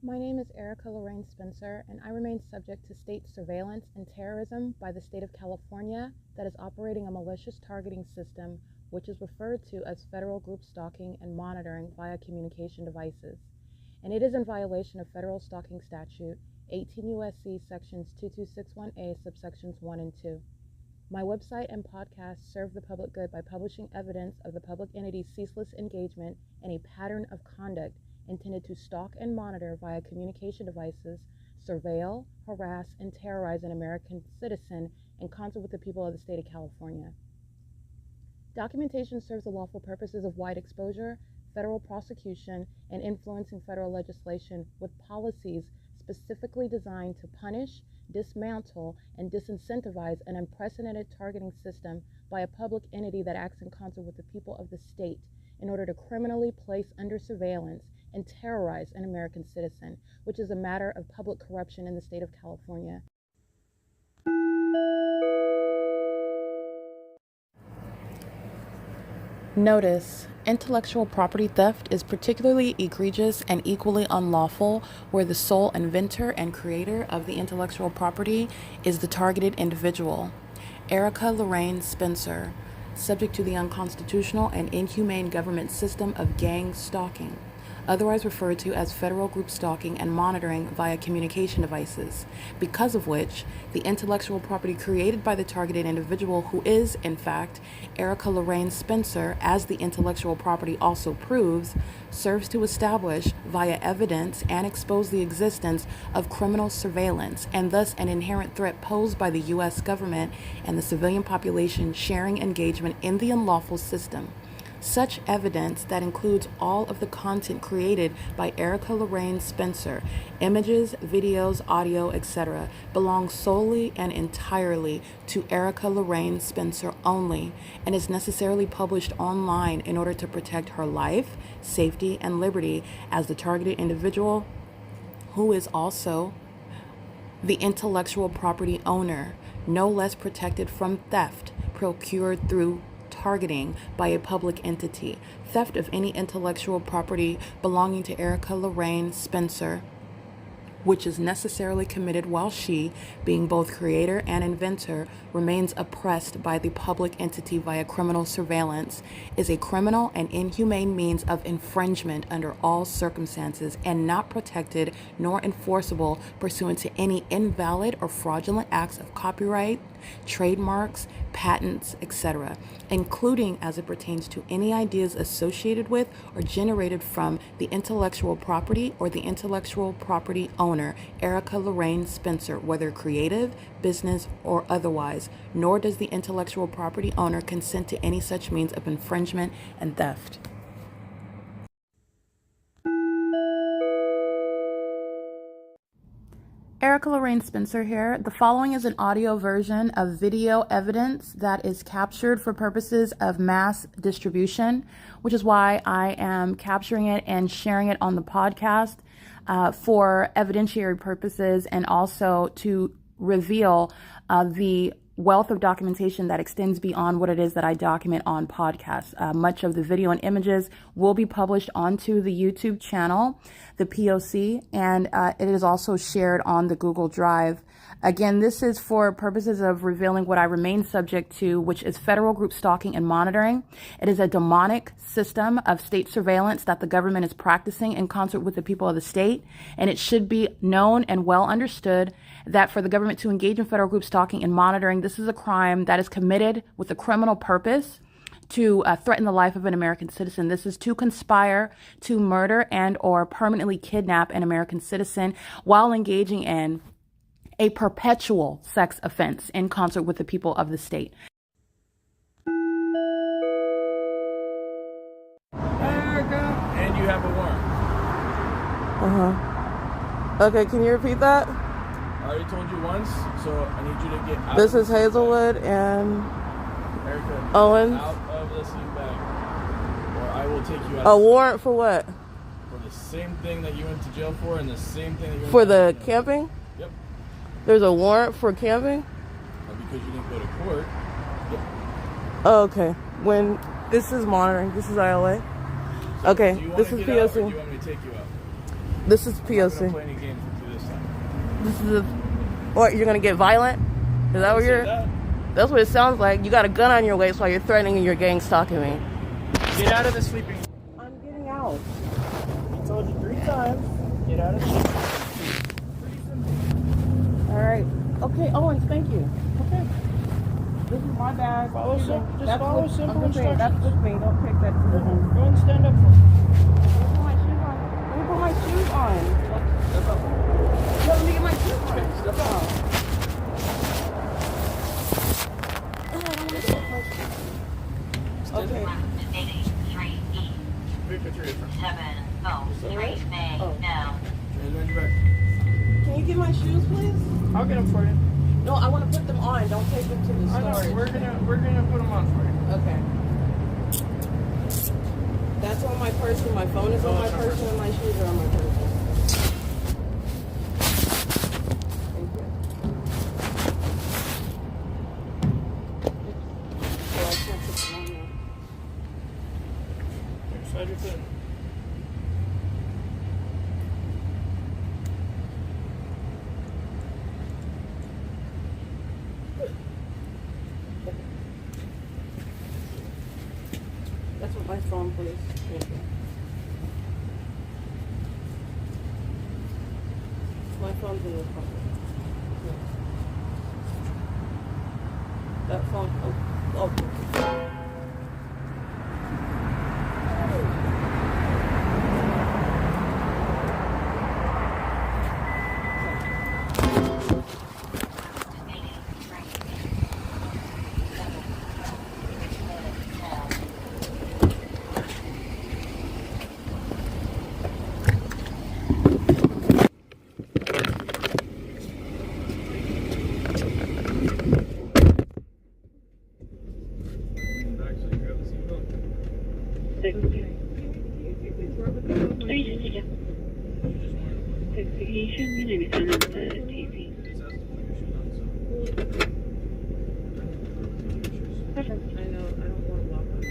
My name is Erica Lorraine Spencer, and I remain subject to state surveillance and terrorism by the state of California that is operating a malicious targeting system which is referred to as federal group stalking and monitoring via communication devices. And it is in violation of federal stalking statute 18 U.S.C. sections 2261A subsections 1 and 2. My website and podcast serve the public good by publishing evidence of the public entity's ceaseless engagement in a pattern of conduct intended to stalk and monitor via communication devices, surveil, harass, and terrorize an American citizen in concert with the people of the state of California. Documentation serves the lawful purposes of wide exposure, federal prosecution, and influencing federal legislation with policies specifically designed to punish, dismantle, and disincentivize an unprecedented targeting system by a public entity that acts in concert with the people of the state in order to criminally place under surveillance and terrorize an American citizen, which is a matter of public corruption in the state of California. Notice: intellectual property theft is particularly egregious and equally unlawful where the sole inventor and creator of the intellectual property is the targeted individual. Erica Lorraine Spencer, subject to the unconstitutional and inhumane government system of gang stalking, otherwise referred to as federal group stalking and monitoring via communication devices, because of which the intellectual property created by the targeted individual, who is, in fact, Erica Lorraine Spencer, as the intellectual property also proves, serves to establish via evidence and expose the existence of criminal surveillance and thus an inherent threat posed by the U.S. government and the civilian population sharing engagement in the unlawful system. Such evidence, that includes all of the content created by Erica Lorraine Spencer, images, videos, audio, etc., belongs solely and entirely to Erica Lorraine Spencer only and is necessarily published online in order to protect her life, safety, and liberty as the targeted individual, who is also the intellectual property owner, no less protected from theft procured through targeting by a public entity. Theft of any intellectual property belonging to Erica Lorraine Spencer, which is necessarily committed while she, being both creator and inventor, remains oppressed by the public entity via criminal surveillance, is a criminal and inhumane means of infringement under all circumstances and not protected nor enforceable pursuant to any invalid or fraudulent acts of copyright, trademarks, patents, etc., including as it pertains to any ideas associated with or generated from the intellectual property or the intellectual property owner, Erica Lorraine Spencer, whether creative, business, or otherwise, nor does the intellectual property owner consent to any such means of infringement and theft. Erica Lorraine Spencer here. The following is an audio version of video evidence that is captured for purposes of mass distribution, which is why I am capturing it and sharing it on the podcast for evidentiary purposes and also to reveal the wealth of documentation that extends beyond what it is that I document on podcasts. Much of the video and images will be published onto the YouTube channel, the P.O.C., and it is also shared on the Google Drive. Again, this is for purposes of revealing what I remain subject to, which is federal group stalking and monitoring. It is a demonic system of state surveillance that the government is practicing in concert with the people of the state, and it should be known and well understood that for the government to engage in federal group stalking and monitoring, this is a crime that is committed with a criminal purpose to threaten the life of an American citizen. This is to conspire to murder and or permanently kidnap an American citizen while engaging in a perpetual sex offense in concert with the people of the state. And you have a warrant. Okay, can you repeat that? I already told you once, so I need you to get out. This is Hazelwood and Erica, Owens. Out of the sleep bag, or I will take you out. A warrant for what? For the same thing that you went to jail for, and the same thing that you went For to the jail. camping? Yep. There's a warrant for camping? Because you didn't go to court. Yep. Oh, okay. When this is monitoring, this is ILA. So okay, do you want this to is get out, P.O.C. or do you want me to take you out? This is I'm P.O.C. not gonna play any games with you this time. This is a, what, you're gonna get violent? Is that what Say you're? that? That's what it sounds like. You got a gun on your waist while you're threatening your gang stalking me. Get out of the sleeping. I'm getting out. I told you 3 times. Get out of the sleeping. Pretty simple. All right. Okay, Owens, thank you. Okay. This is my bag. Follow Just just follow simple instructions. That's with me. Don't take that to the home. Go and stand up for me. Let me put my shoes on. Step up. Let me get my shoes on. Okay, step up. Okay. Can you get my shoes, please? I'll get them for you. No, I want to put them on. Don't take them to the I know. storage. We're gonna put them on for you. Okay. That's on my person. My phone is on my person, and my shoes are on my person. Thank you. Oh, I can't put them on now. Slide your foot. That's what my phone, please. Thank you. My phone's in the pocket. That phone. Oh. Actually, grab the seatbelt. I know. I don't want to walk on it.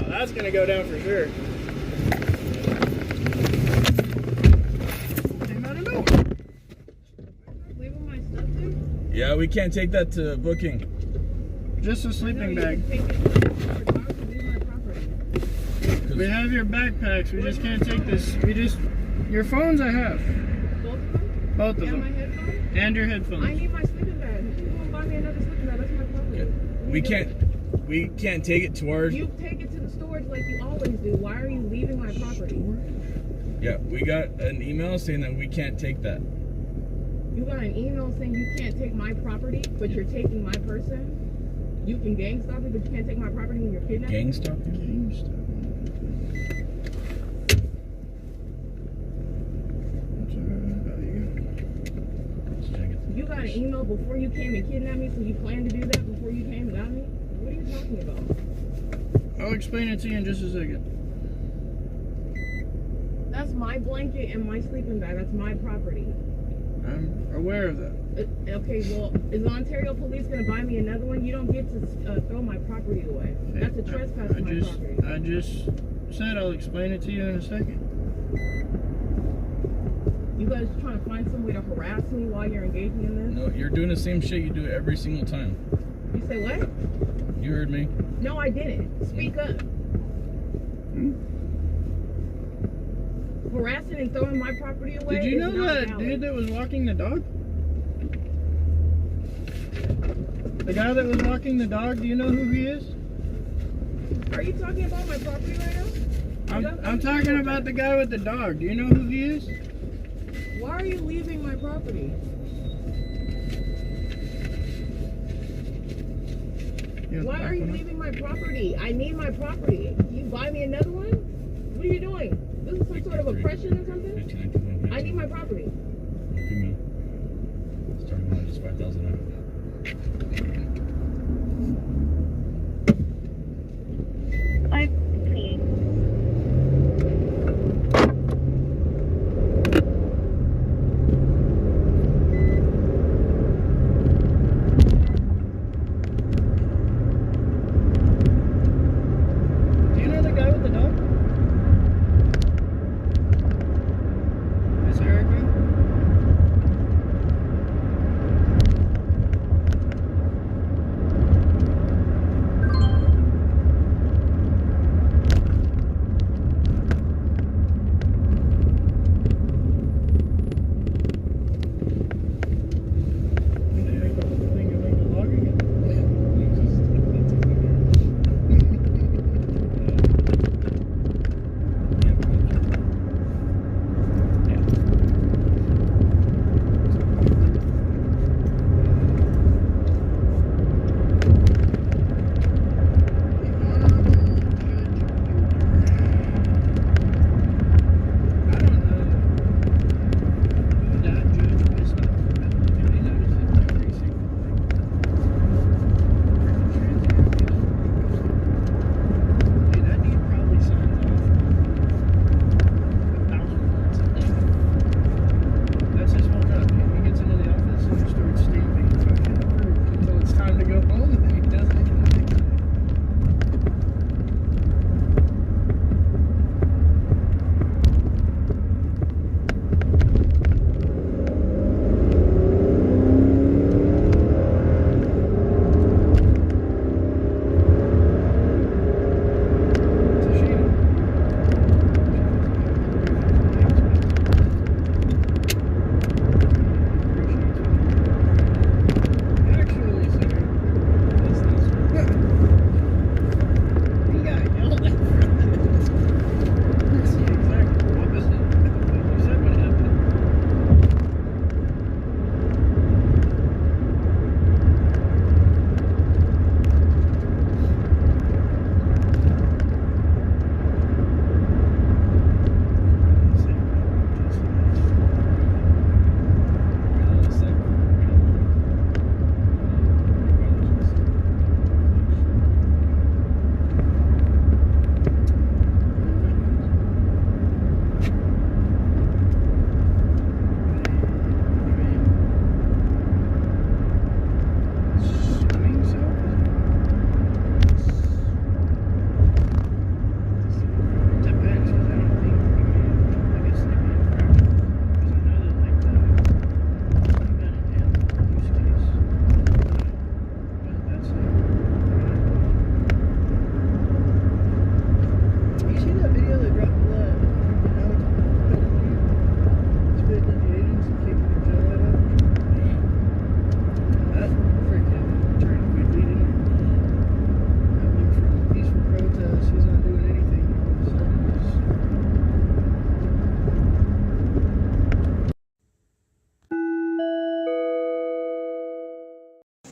That's gonna go down for sure. Leaving my stuff there? Yeah, we can't take that to booking. Just a sleeping bag. Take it to the store. Why would you leave my property? We have your backpacks. We just can't take this. Your phones I have. Both of them? Both of And my them. headphones? And your I headphones. need my sleeping bag. You won't buy me another sleeping bag. That's my property. Yeah. We can't take it to our. You take it to the storage like you always do. Why are you leaving my property? Yeah, we got an email saying that we can't take that. You got an email saying you can't take my property, but you're taking my person? You can gang stop me, but you can't take my property when you're kidnapped? Gang stalking? You got an email before you came and kidnapped me, so you planned to do that before you came and got me? What are you talking about? I'll explain it to you in just a second. That's my blanket and my sleeping bag. That's my property. I'm aware of that. Okay, well, is the Ontario police going to buy me another one? You don't get to throw my property away. That's a trespass on my property. I just said I'll explain it to you in a second. You guys trying to find some way to harass me while you're engaging in this? No, you're doing the same shit you do every single time. You say what? You heard me. No, I didn't. Speak up. Harassing and throwing my property away. Did you know is not that valid. dude that was walking the dog? The guy that was walking the dog, do you know who he is? Are you talking about my property right now? I'm talking about the guy with the dog. Do you know who he is? Why are you leaving my property? Why are you leaving my property? I need my property. You buy me another one? What are you doing? This is some sort of oppression or something? I need my property. Give me. Starting on just 5,000. Do you know the guy with the dog? Miss Erica?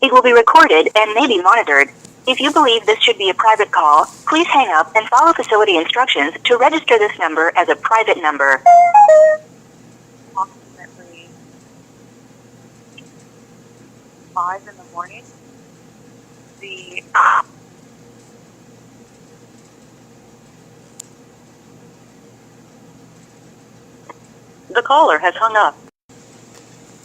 It will be recorded and may be monitored. If you believe this should be a private call, please hang up and follow facility instructions to register this number as a private number. Approximately 5 in the morning, The caller has hung up.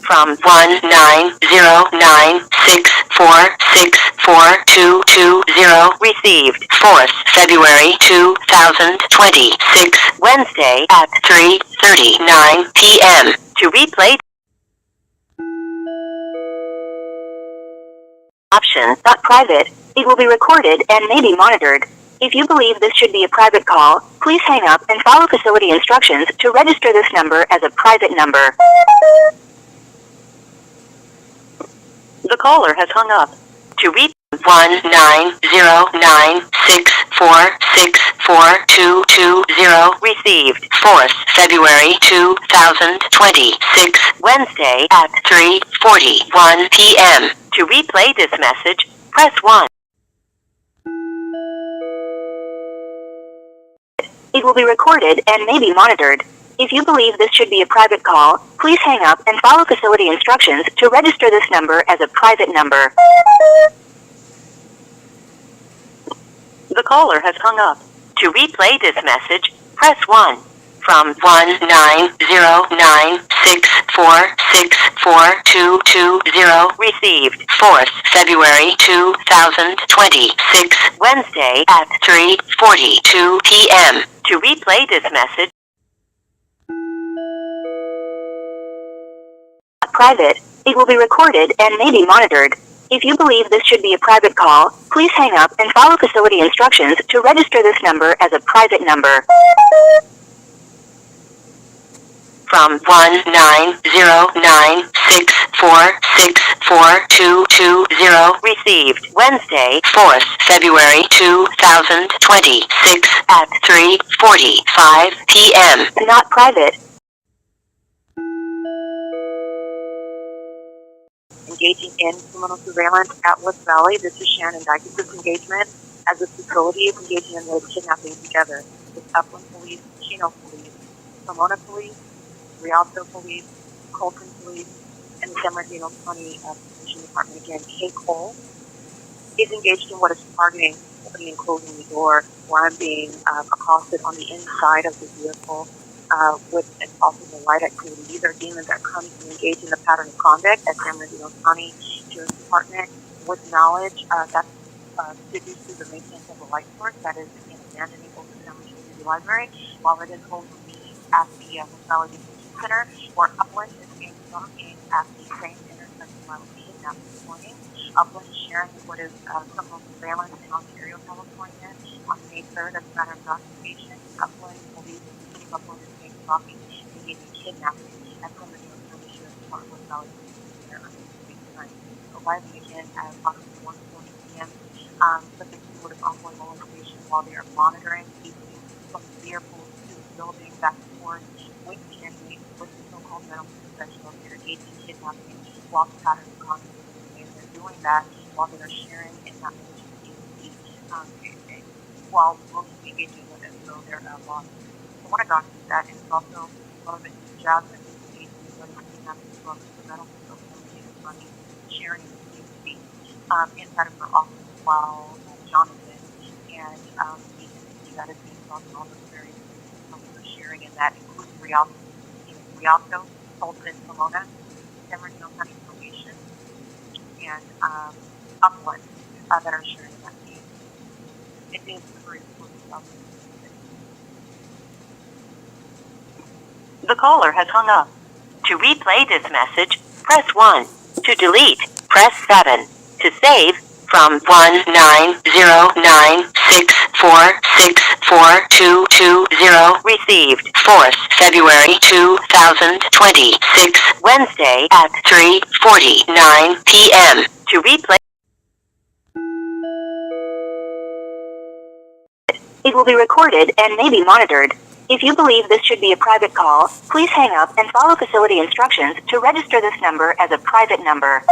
From 19096464220 received 4th February 2026 Wednesday at 3:39 p.m. To replay option .private, it will be recorded and may be monitored. If you believe this should be a private call, please hang up and follow facility instructions to register this number as a private number. The caller has hung up. To reach 19096464220 received 4th February 2026 Wednesday at 3:41 p.m. To replay this message, press 1. It will be recorded and may be monitored. If you believe this should be a private call, please hang up and follow facility instructions to register this number as a private number. The caller has hung up. To replay this message, press 1. From 19096464220 received 4th February 2026 Wednesday at 3:42 p.m. To replay this message, private, it will be recorded and may be monitored. If you believe this should be a private call, please hang up and follow facility instructions to register this number as a private number. From 19096464220 received Wednesday, 4th February 2026 at 3:45 p.m. Not private. engaging in criminal surveillance at West Valley. This is Shannon Dykes' engagement as a facility is engaging in the kidnapping together with Upland Police, Chino Police, Pomona Police, Rialto Police, Colton Police, and the San Bernardino County Police Department. Again, Kay Cole is engaged in what is targeting opening and closing the door, where I'm being accosted on the inside of the vehicle with possible light activity. These are demons that come to engage in the pattern of conduct at San Bernardino County Sheriff's Department with knowledge that's produced through the maintenance of a light source that is in abandoned old San Bernardino Library, while it is held released at the Valley Detention Center, where Upland is being stalking at the same intersection while kidnapped this morning. Upland is sharing what is criminal surveillance in Ontario, California on May 3rd as a matter of documentation. Upland police, including Upland, is being stalking engaging kidnapping at San Bernardino County Sheriff's Department with Valley Detention Center on May 3rd. Arriving again at approximately 1:40 p.m. Subject to what is ongoing law information while they are monitoring people from the vehicles to the building back and forth with the inmates, with the so-called medical professionals that are engaging kidnapping while the pattern of conduct is they're doing that while they are sharing in that position while mostly engaging with it, so they're lost. So I want to document that, and it's also relevant to the job that is engaging in what is kidnapping as well as the medical facility money sharing the community in that of her office while Jonathan and the entity that is being involved in all those various sharing, and that includes Rialto, Colton, Pomona, San Bernardino County Probation, and Upland that are sharing in that team. It is free for the caller has hung up. To replay this message, press 1. To delete, press 7. To save, from 19096464220 received 4th February 2026 Wednesday at 3:49 p.m. To replay, it will be recorded and may be monitored. If you believe this should be a private call, please hang up and follow facility instructions to register this number as a private number.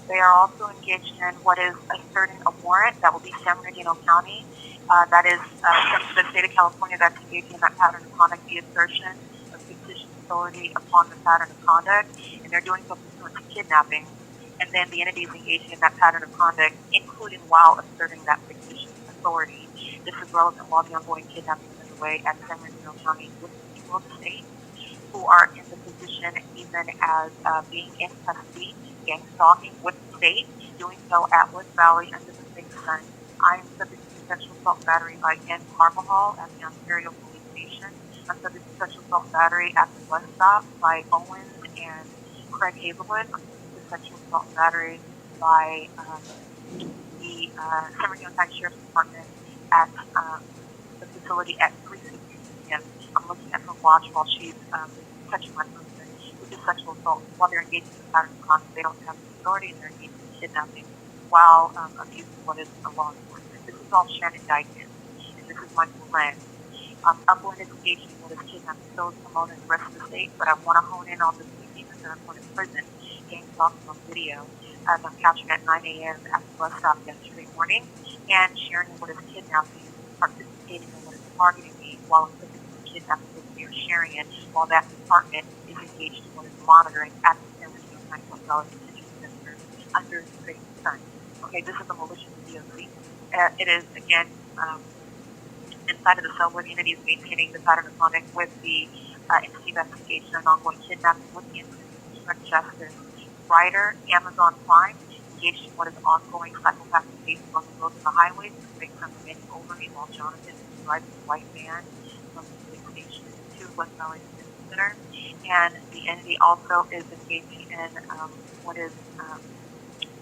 They are also engaged in what is asserting a warrant that will be San Bernardino County. That is the state of California that's engaging in that pattern of conduct, the assertion of fictitious authority upon the pattern of conduct, and they're doing so pursuant to kidnapping. And then the entity is engaging in that pattern of conduct, including while asserting that fictitious authority. This is relevant while the ongoing kidnapping is underway at San Bernardino County with people of the state who are in the position even as being in custody, gang stalking with the state, doing so at West Valley under the state sun. I am subject to sexual assault and battery by Ken Carvajal at the Ontario Police Station. I'm subject to sexual assault and battery at the bus stop by Owens and Craig Hazelwood. I'm subject to sexual assault and battery by the San Bernardino County Sheriff's Department at the facility at 3:60 p.m. I'm looking at her watch while she's touching my person, which is sexual assault. While they're engaged in the pattern of conduct, they don't have the authority, and they're engaged in kidnapping while abusing what is a law enforcement. This is all Shannon Dyken, and this is Michael LORENZ. Upland is engaged in what is kidnapping, so is Pomona and the rest of the state, but I want to hone in on this evening as they're in prison, gang stalking on video, as I'm capturing at 9 a.m. at the bus stop yesterday morning, and sharing what is kidnapping, participating in what is targeting me while I'm kidnapping with me or sharing it, while that department is engaged in what is monitoring at the San Bernardino County Detention Center under the state sun. Okay, this is a malicious P.O.C. It is, again, inside of the cell where the entity is maintaining the pattern of conduct with the entity investigation and ongoing kidnapping with the entity of obstruct justice. Writer, Amazon Prime, engaged in what is ongoing psychopathic cases on the roads and the highways, based on the many over me while Jonathan is driving a white van from the police station to West Valley Detention Center. And the entity also is engaging in what is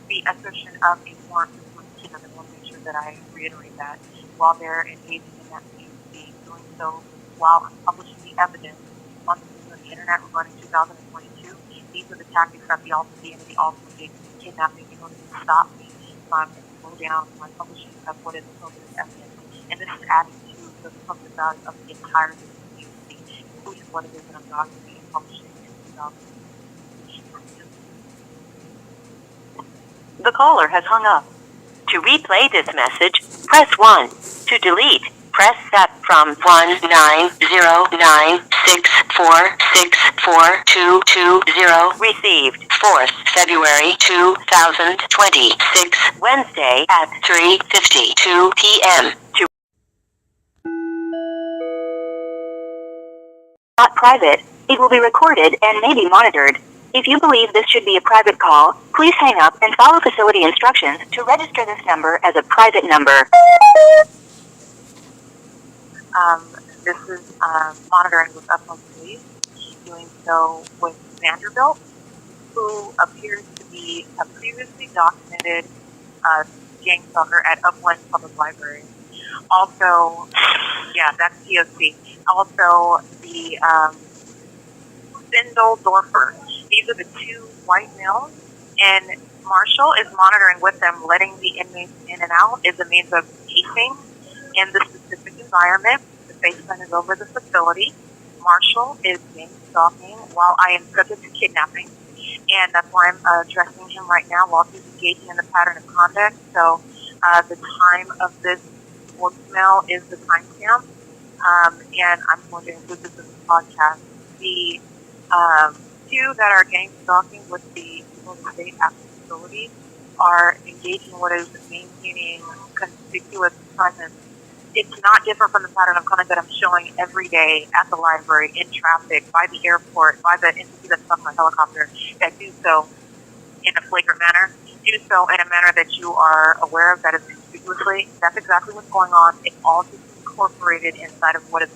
the assertion of a warrant for kidnapping. I want to make sure that I reiterate that while they're engaging in that POC, doing so while publishing the evidence on the internet regarding 2022. These are the tactics that the entity also engaged in kidnapping in order to stop me from slow down my publishing of what is appropriate evidence. And this is adding to the public value of the entire POC, including what it is that I'm documenting and publishing in 2022. The caller has hung up. To replay this message, press 1. To delete, press set from 19096464220. Received 4th February 2026, Wednesday at 3:52 p.m. Not private. It will be recorded and may be monitored. If you believe this should be a private call, please hang up and follow facility instructions to register this number as a private number. This is monitoring with Upland Police, doing so with Vanderbilt, who appears to be a previously documented gang stalker at Upland Public Library. Also, yeah, that's P.O.C. Also, the Spindle Dorfer. These are the two white males, and Marshall is monitoring with them, letting the inmates in and out as a means of pacing in the specific environment. The face gun is over the facility. Marshall is gang stalking while I am subject to kidnapping, and that's why I'm addressing him right now while he's engaging in the pattern of conduct. So the time of this voicemail is the timestamp, and I'm going to include this in the podcast. The two that are gang stalking with the people of the state at the facility are engaging in what is maintaining conspicuous presence. It's not different from the pattern of conduct that I'm showing every day at the library, in traffic, by the airport, by the entity that's on my helicopter, that do so in a flagrant manner, do so in a manner that you are aware of, that is conspicuously. That's exactly what's going on. It's all just incorporated inside of what is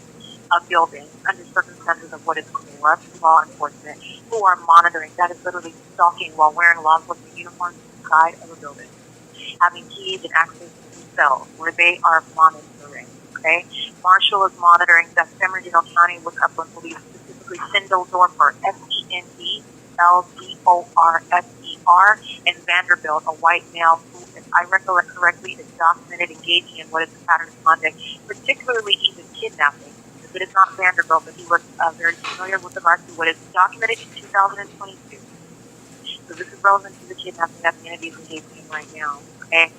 a building under circumstances of what is corrupt law enforcement who are monitoring. That is literally stalking while wearing law enforcement uniforms inside of a building, having keys and access to cells where they are monitoring. Okay, Marshall is monitoring that San Bernardino County with Upland Police, specifically Spindle Dorfer, Sendledorfer, and Vanderbilt, a white male who, if I recollect correctly, is documented engaging in what is the pattern of conduct, particularly even kidnapping. It is not Vanderbilt, but he was very familiar with regards to what is documented in 2022. So this is relevant to the kidnapping that the entity is engaging in right now. Okay.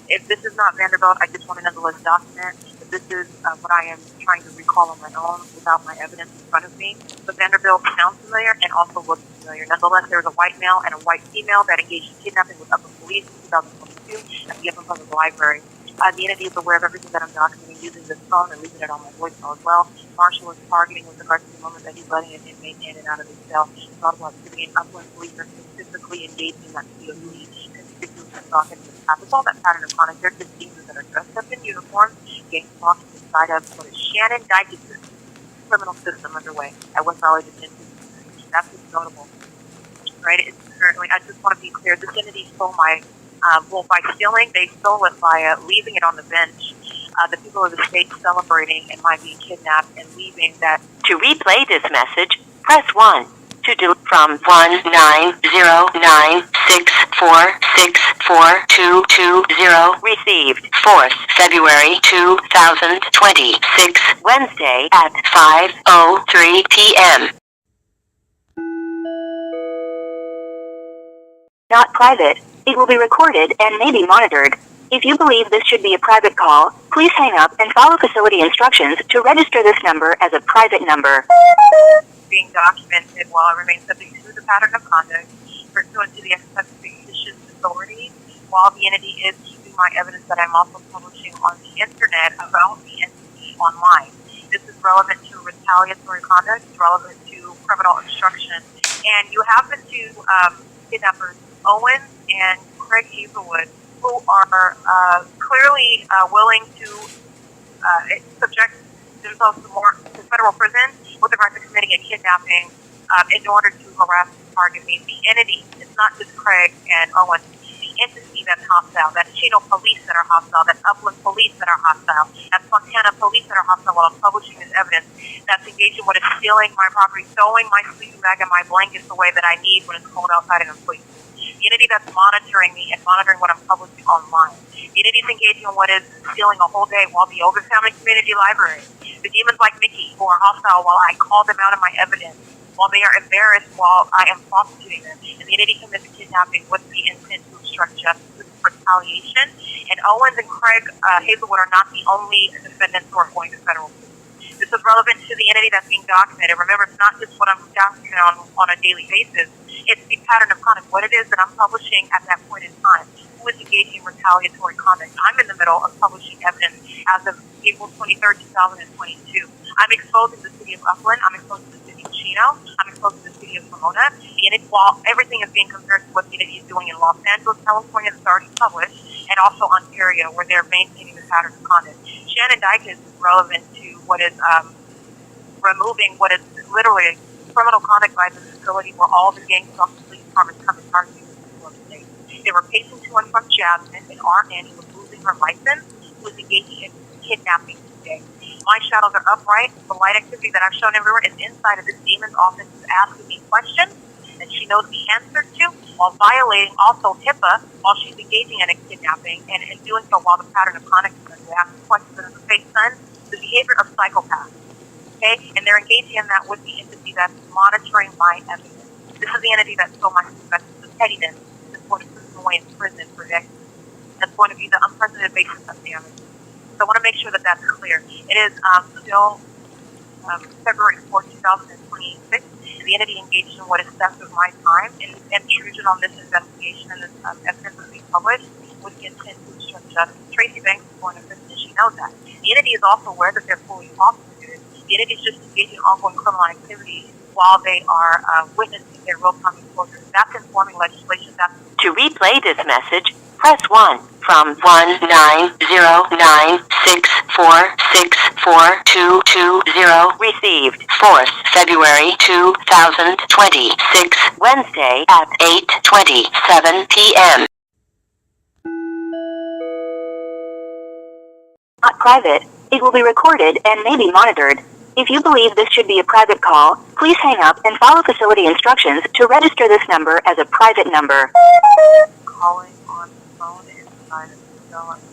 If this is not Vanderbilt, I just want to nonetheless document that this is what I am trying to recall on my own without my evidence in front of me. But Vanderbilt sounds familiar and also looks familiar. Nonetheless, there is a white male and a white female that engaged in kidnapping with Upland Police in 2022 at the Upland Public Library. The entity is aware of everything that I'm documenting using this phone and leaving it on my voicemail as well. Marshall is targeting with regards to the moment that he's letting an inmate in and out of his cell. Multiple activity and Upland Police are specifically engaged in that P.O.C. conspicuous and stalking in the past. It's all that pattern of conduct. They're just demons that are dressed up in uniforms, getting stalked inside of what is Shannon Dykes' criminal system underway at West Valley Detention Center. That's what's notable. Right? It's currently, I just want to be clear, this entity stole my by stealing, they stole it by leaving it on the bench. The people of the state celebrating and my being kidnapped and leaving that. To replay this message, press 1. To do from 19096464220 received 4th February 2026 Wednesday at 5:03 p.m. Not private. It will be recorded and may be monitored. If you believe this should be a private call, please hang up and follow facility instructions to register this number as a private number. Being documented while it remains subject to the pattern of conduct pursuant to the expectations authority, while the entity is keeping my evidence that I'm also publishing on the internet about the entity online. This is relevant to retaliatory conduct, it's relevant to criminal obstruction, and you happen to kidnappers Owen and Craig Hazelwood, who are clearly willing to subject themselves to federal prison with regard to committing a kidnapping in order to harass and target me. The entity, it's not just Craig and Owen, the entity that's hostile, that's Chino police that are hostile, that's Upland police that are hostile, that's Montana police that are hostile while I'm publishing this evidence, that's engaged in what is stealing my property, throwing my sleeping bag and my blankets away that I need when it's cold outside and I'm sleeping. The entity that's monitoring me and monitoring what I'm publishing online. The entity is engaging in what is stealing a whole day while the OVITT Family Community Library. The demons like Mickey who are hostile while I call them out of my evidence, while they are embarrassed while I am prosecuting them. And the entity commits kidnapping with the intent to obstruct justice, retaliation. And Owens and Craig Hazelwood are not the only defendants who are going to federal prison. This is relevant to the entity that's being documented. Remember, it's not just what I'm documenting on a daily basis. It's the pattern of conduct, what it is that I'm publishing at that point in time. Who is engaging in retaliatory conduct? I'm in the middle of publishing evidence as of April 23rd, 2022. I'm exposing the city of Upland. I'm exposing the city of Chino. I'm exposing the city of Pomona. And while everything is being compared to what the entity is doing in Los Angeles, California, that's already published, and also Ontario, where they're maintaining the pattern of conduct. Shannon Dykes is relevant to what is removing what is literally criminal conduct by the facility where all the gang stalking police departments come and target the people of the state. They were pacing to and from Jasmine, and RN, who was losing her license, who was engaging in kidnapping today. My shadows are upright. The light activity that I've shown everywhere is inside of this demon's office, who's asking me questions that she knows the answer to, while violating also HIPAA while she's engaging in a kidnapping, and in doing so while the pattern of conduct is going to ask questions in the face son, the behavior of psychopaths. Okay? And they're engaging in that with the entity that's monitoring my evidence. This is the entity that stole my suspects of pettiness that's going to put them away in prison for decades. That's going to be the unprecedented basis of damage. So I want to make sure that that's clear. It is still February 4th, 2026. The entity engaged in what is theft of my time and intrusion on this investigation and this evidence is being published with the intent to obstruct justice. Tracy Banks is going to prison and she knows that. The entity is also aware that they're fully prosecuted. The entity is just engaging in ongoing criminal activity while they are witnessing their real-time exposure. That's informing legislation. That's To replay this message, press 1 from 19096464220 received 4th February 2026 Wednesday at 8:27 p.m. Not private. It will be recorded and may be monitored. If you believe this should be a private call, please hang up and follow facility instructions to register this number as a private number. calling on the phone inside of the cell and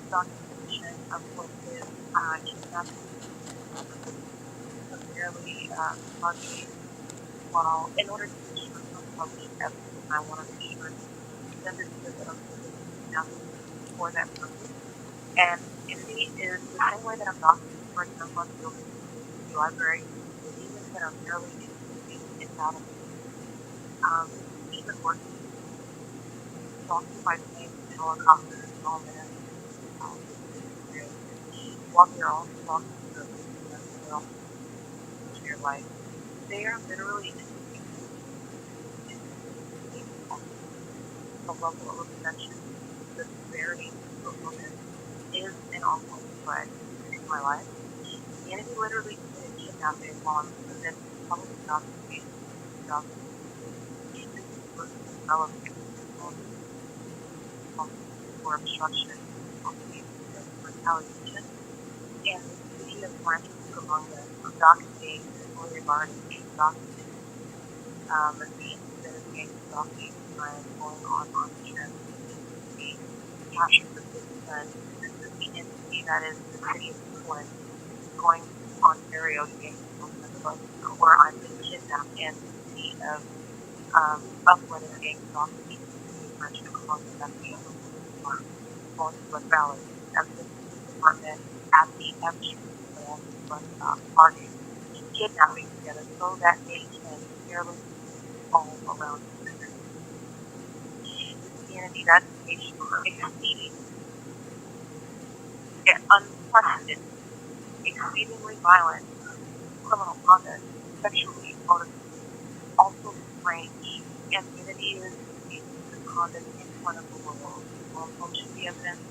documentation of what is kidnapping, severely targeting well, in order to ensure some public evidence, I want to make sure that understood that I'm doing nothing for that purpose. And entity is the same way that I'm documenting, for example, I'm building the library, the demons that are fairly interesting is out of even working, talking by planes, helicopters, and all that. While they're also talking to the people as well in your life, they are literally the level of affection, the severity of the woman is an ongoing threat in my life. The enemy literally committed kidnapping while I'm presenting public documentation for obstruction on the basis of retaliation. And the city of Francis among them for documenting fully regarding documenting the incident of gang stalking going on the trip. The capture participant, this is the entity that is the city of Flint, going to Ontario to gang stalking, where I'm being kidnapped, and the city of Upland and gang stalking, the city of French Columbia, that's the other one, going to West Valley, that's the police department at the Epstein party, kidnapping together so that they can fairly all around the country. The entity that's exceeding unprecedented, exceedingly violent criminal conduct, sexually motivated, also strange, and the entity is using the conduct in front of the world. On social media evidence,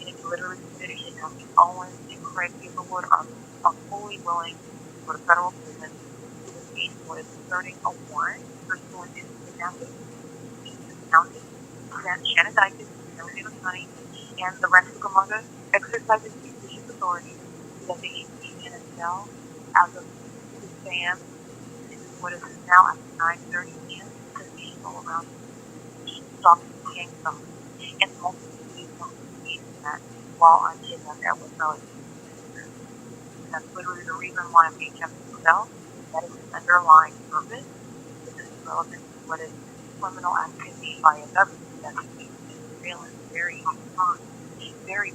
and if you literally committed kidnapping, Owens and Craig Hazelwood are fully willing to go to federal prison to engage with asserting a warrant pursuant to kidnapping, county, Shannon Dykes, Arizona County, and the rest of among us exercising judicial authority so that they can be in a cell as of 2 a.m. This is what is now at 9:30 p.m. because people around stop gang stuff and multiple that while I'm kidnapped at West Valley. That's literally the reason why I'm being kept in the cell. That is the underlying purpose. This is relevant to what is criminal activity by a government that's surveillance very strong, very.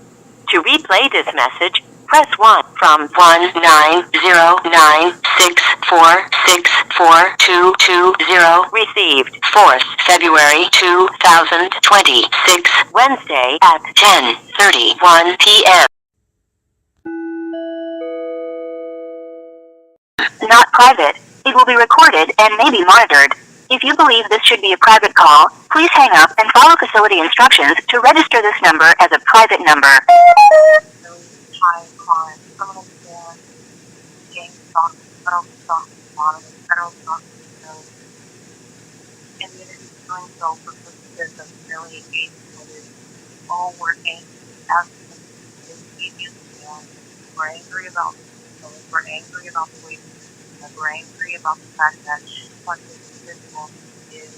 To replay this message, press 1 from 19096464220. Received 4th February 2026, Wednesday at 10:31 p.m. Not private. It will be recorded and may be monitored. If you believe this should be a private call, please hang up and follow facility instructions to register this number as a private number. High crime, criminal violence, gang stalking, federal stalking, and the entity is doing so for purposes of really engaging with it, all working as we're angry about we're angry about the way we're angry about the fact that what this individual is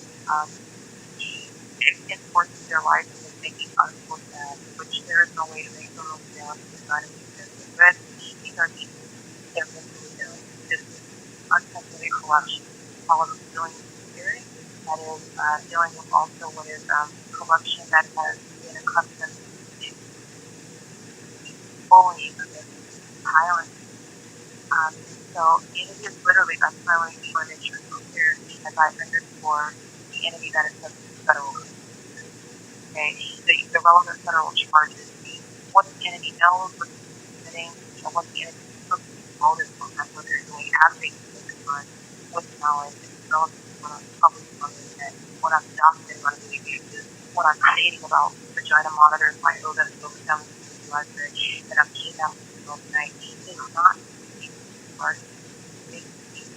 enforcing their life and is making us look bad, which there is no way to make them look bad inside of these but these are people that are mentally ill. This is uncontrolled corruption. All of it's dealing with spirit, that is dealing with also what is corruption that has been accustomed to bullying against tyrants. So it is literally us highlighting for an insurance here as I underscore the enemy that is federal. Okay, the relevant federal charges, what the enemy knows, what the committing, and what the enemy motive behind what they're doing as they commit the crime with knowledge and relevant to what I'm publishing on the internet, what I'm documenting on the YouTube, what I'm stating about vagina monitors, my OVITT, library, that I'm kidnapping people tonight is not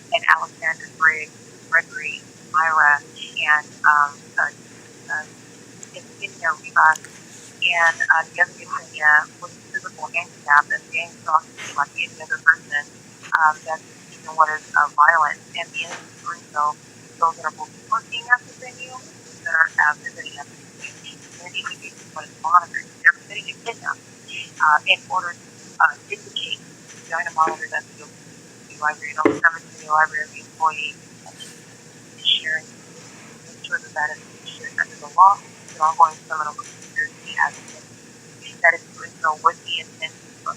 and Alexander Briggs, Gregory, Myra, and Insignia Rivas, and the other Insignia with physical handicap and gang stalking like any other person that's even what is violent, and the enemy doing so, those that are both working at the venue and those that are visiting at the venue. The enemy is what is monitored. They're committing a kidnapping in order to vindicate the vagina monitor that's the library, 17 library employee that is considered under the law an ongoing criminal conspiracy as that is doing so with the intent of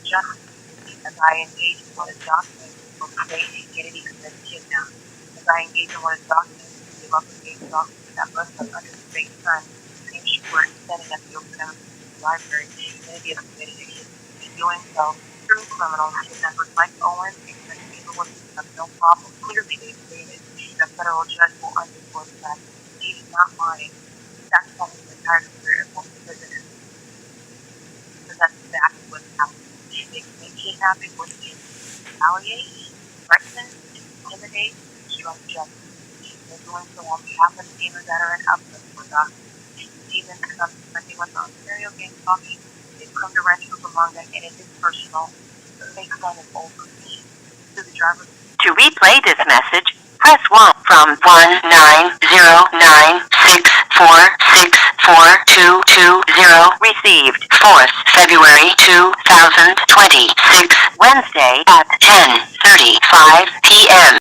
justice. As I engage in what is documented from state identity and kidnapping. As I engage in what is documented from the local game documents that must have under the same sun, the same short setting at the Open Library, community of committed in doing so through criminals, kidnappers like Owen, and people would have no problem. Clearly, they stated that a federal judge will underscore the fact that he is not lying. That's what the entire career of most prisoners. Because that's exactly what's happening. They commit kidnapping with the retaliate, threaten, intimidate, to justice. They're doing so on behalf of the demons that are in uplift with us. Demons come spending with Ontario game talking. They've come to wrench with among them, and it is personal. So make fun of over me. To the driver. To replay this message, press 1 from 19096464220. Received 4th February 2026, Wednesday at 10:35 p.m.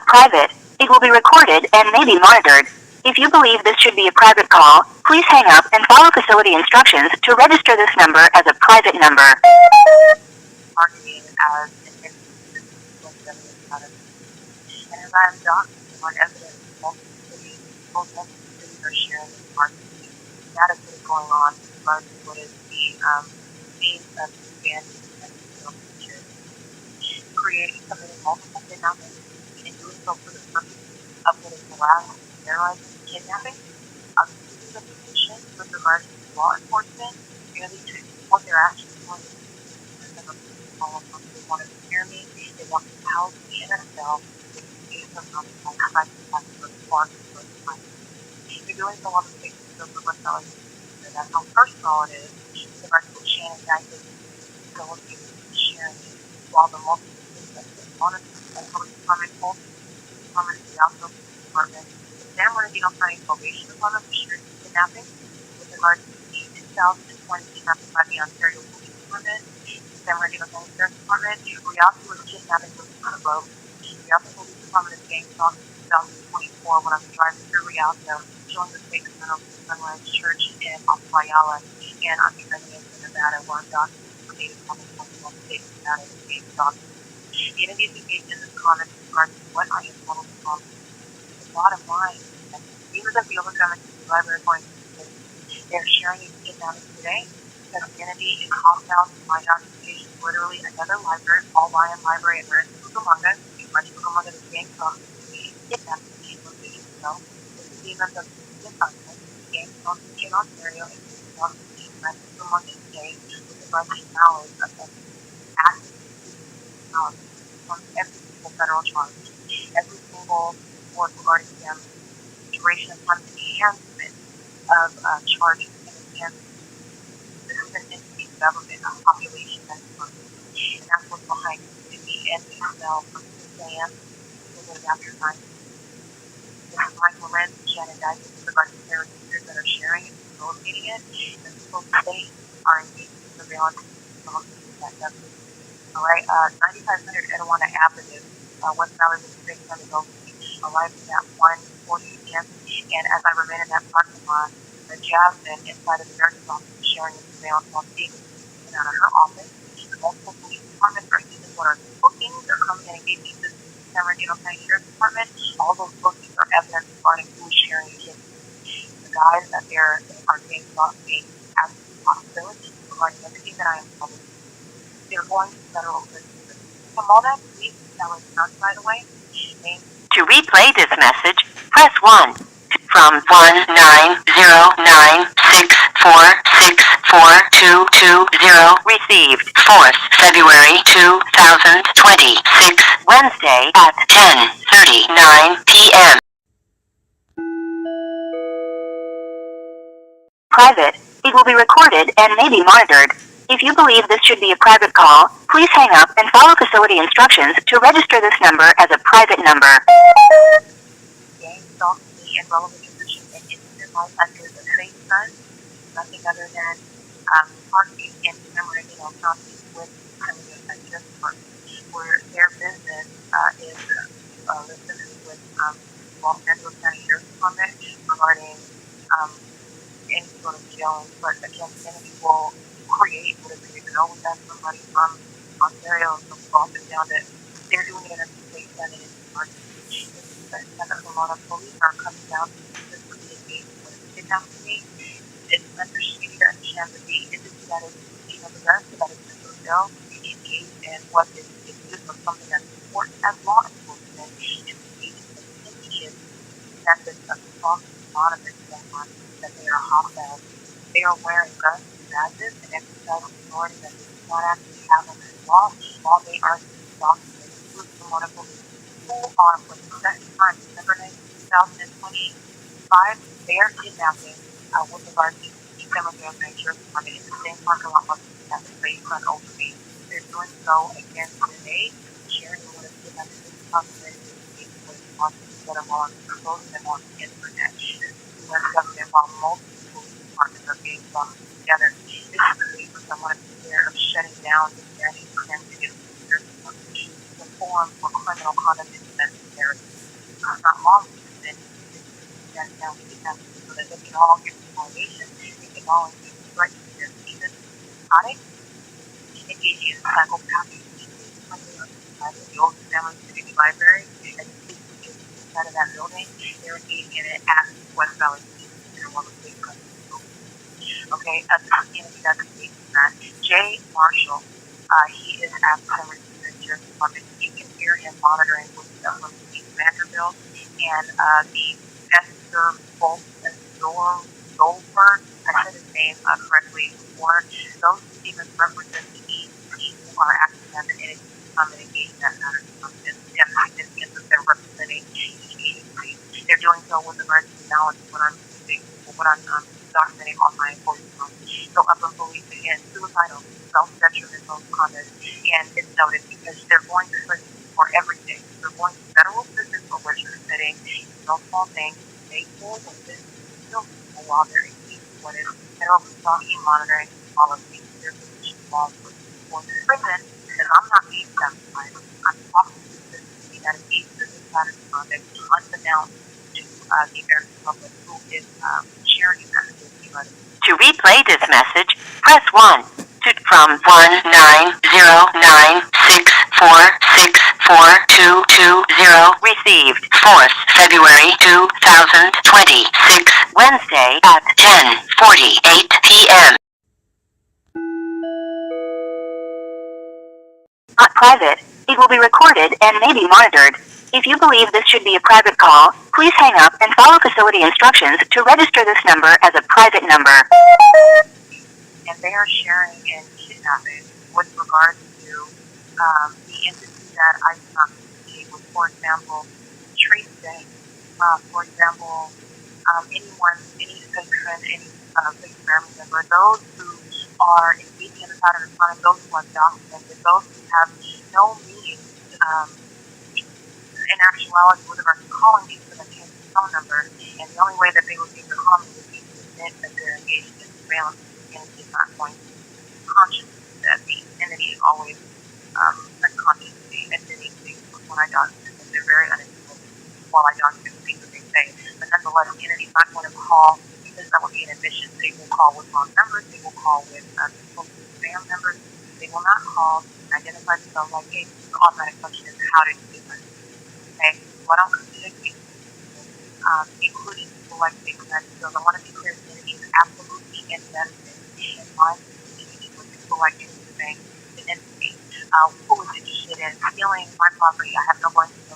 Private. It will be recorded and may be monitored. If you believe this should be a private call, please hang up and follow facility instructions to register this number as a private number. Marketing as an and as I am documenting on evidence, multiple cities are sharing this marketing. That is what is going on as far as what is the means of expanding and creating, committing multiple kidnappings, and doing so for the purpose of what is allowed terrorizing kidnapping. This is a position with regards to law enforcement, really to what they're actually doing. They want to scare me, they want to house me in a cell, they use them on the side for far too much. They're doing so on the basis of the rebellion. And that's how personal it is. The rest of the chain of guidance is going to sharing it while the multiple things that they want to do, and police department, the ARCO department, the San Bernardino County Probation Department for shooting kidnapping with regards to the 2020 kidnapping by the Ontario Police Department, the San Bernardino County Sheriff's Department. Rialto was kidnapping from the road. The Rialto Police Department is getting stalked in 2024 when I was driving through Rialto, showing the fake of the Sunrise Church in Ospayala, and I'm turning into Nevada, where I'm documenting for Native American state of Nevada is being stalked. The entities engaged in this comment in regards to what I am told from the bottom line is that users of the overcoming library going to they're sharing these kidnappings today. That identity is compound to my documentation, literally another library, Paul Ryan Library in Rancho Cucamonga. Rancho Cucamonga is being stalked to be kidnapping location. So, this is the event of the content, being stalked in Ontario, and being stalked in Rancho Cucamonga today with a bunch of knowledge of active knowledge from every single federal charge, every single word regarding them, duration of time, enhancement of charges and enhancement. This is an entity government population that's working, and that's what's behind the and the smell from 6 a.m. to after 9. This is Mike LORENZ and Shannon Dyson with regards to terrorist leaders that are sharing it, facilitating it, and people today are engaged in surveillance that government. Alright, 9500 Etiwana Avenue, West Valley with the Big Sun is arriving at 1:40 p.m. And as I remain in that parking lot, Jasmine inside of the nurse's office is sharing a surveillance while Steve is out of her office. Multiple police departments are using what are bookings. They're coming and engaging the San Bernardino County Sheriff's Department. All those bookings are evidence regarding who is sharing the kids. The guys that they are being thought being as a possibility regarding everything that I am told. They're going to federal prison. From all that, please tell us not by the way. To replay this message, press 1 from 19096464220. Received 4th February 2026, Wednesday at 10:39 p.m. Private. It will be recorded and may be monitored. If you believe this should be a private call, please hang up and follow facility instructions to register this number as a private number. Gang stalking me in relevant position and incident life under the same sun, nothing other than parking in San Bernardino County with criminal justice department, where their business is listen with Los Angeles County Sheriff's Department regarding any sort of jail. But again, Kennedy will create whatever you know. We got somebody from Ontario, so brought it down that they're doing it in a state senate in March. That a lot of police are coming down to physically engage with kidnapping. It's understood to understand that the entity that is the rest that is in the jail engage in what is used for something that's important as law enforcement is engaging with immediate methods of talking anonymous someone that they are hostile. They are wearing guns and badges and exercising authority that they do not actually have under the law while they are stalking and include someone of police full armed for the second time, December 9, 2025, they are kidnapping with regard to the Democrat Sheriff's Department in the same parking lot of the Bayfront OVITT. They're doing so again today, sharing what is kidnapping this possibility with that are on closing them on the internet. This is the U.S. government while multiple police departments are being brought together. This is the need for someone to be aware of shutting down the very sensitive form for criminal conduct is necessary. It's not long to that down kidnapping so that they can all get information, they can all engage in threats to their even psychotic, engaging in psychopathic by the old family community library, and the inside of that building, they're engaging in it at West Valley in one of the big countries. Okay, this community that's engaged in that. Jay Marshall, he is at the Sheriff's Department. You can hear him monitoring with Vanderbilt and the Esther Goldberg. I said his name correctly before. Those demons represent the people who are acting as an entity to come and engage in that matter. Definitely significant that they're representing each agency. They're doing so with regards to knowledge of what I'm documenting on my voice. So upper police again, suicidal, self-detrimental conduct, and it's noted because they're going to prison for everything. They're going to federal prison for what you're committing. No small thing. They pull with this still while they're engaged in what is federal stalking, monitoring, all of these their position laws for prison. Because I'm not being satisfied. I'm talking to this community that engages in this kind of conduct unbeknownst to the American public who is sharing that with everybody. To replay this message, press 1. From 19096464220 received 4th February 2026 Wednesday at 10:48 p.m. Not private. It will be recorded and may be monitored. If you believe this should be a private call, please hang up and follow facility instructions to register this number as a private number. And they are sharing in kidnapping with regard to the entity that I do not associate with, for example, Trace Day, for example, anyone, any patron, any fake family member, those who are engaging in the side of the crime, those who are documented, those who have no means in actuality with regard to calling these for the phone number, and the only way that they would be able to call me would be to admit that they're engaged in surveillance. Entity is not going to be conscious that the entity is always unconsciously admitting things when I document them. They're very uninformed while I document the things that they say. But nonetheless, the entity is not going to call because that would be an admission. They will call with wrong numbers. They will call with spam numbers. They will not call and identify themselves like, hey, the automatic question is, how did you do this? Okay, so I don't communicate including people like big skills. I want to be clear, the entity is absolutely invested in my community with people like you saying the entity who is interested in stealing my property. I have no right to know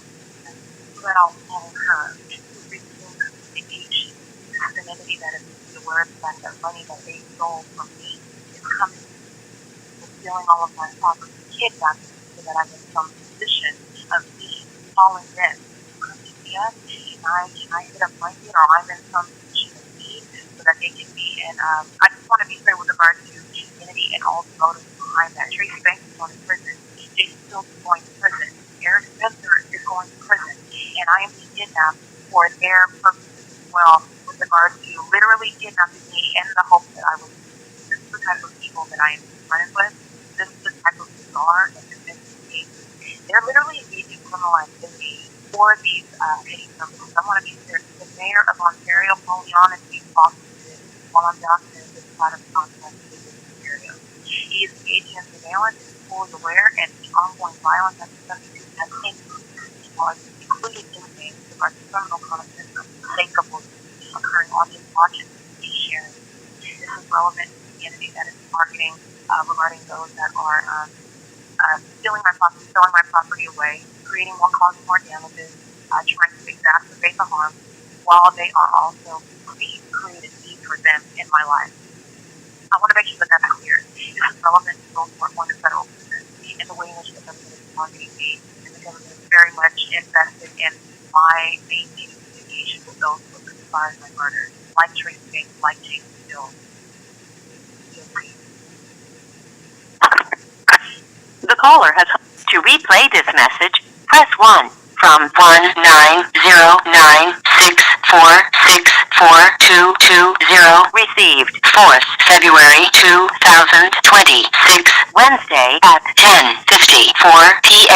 that I'll call her to resume communication. This is an entity that is aware of the fact that money that they stole from me is coming to stealing all of my property, kidnapping, so that I'm in some position of being calling them. Can I hit up my kid, or I'm in some position of need so that they can be in, I just want to be clear with regard to unity and all the motives behind that. Tracy Banks is going to prison. Jason Fields is going to prison. Eric Spencer is going to prison. And I am being kidnapped for their purposes as well with regard to literally kidnapping me in the hope that I would. This is the type of people that I am confronted with. This is the type of bizarre and defensive cases. They're literally engaging criminal activity for for these hitting numbers. I want to be clear. The mayor of Ontario, Polion, is being prosecuted while undocumented is out of contact with this area. He is engaging in surveillance and is fully aware, and the ongoing violence at the 72 has including inmates who are criminal content of unthinkable occurring on his watches and sharing. This is relevant to the community that is targeting regarding those that are stealing my property, throwing my property away, creating more, causing more damages, trying to exacerbate the harm, while they are also creating need for them in my life. I want to make sure that that's clear. This is relevant to both workforce and federal prisoners in the way in which the government is targeting me, and the government is very much invested in my maintaining communication with those who have inspired my murder, like Tracy Banks, like James Hill. The caller has... To replay this message, press 1. From 19096464220. Received 4th February 2026, Wednesday at 10:54 p.m.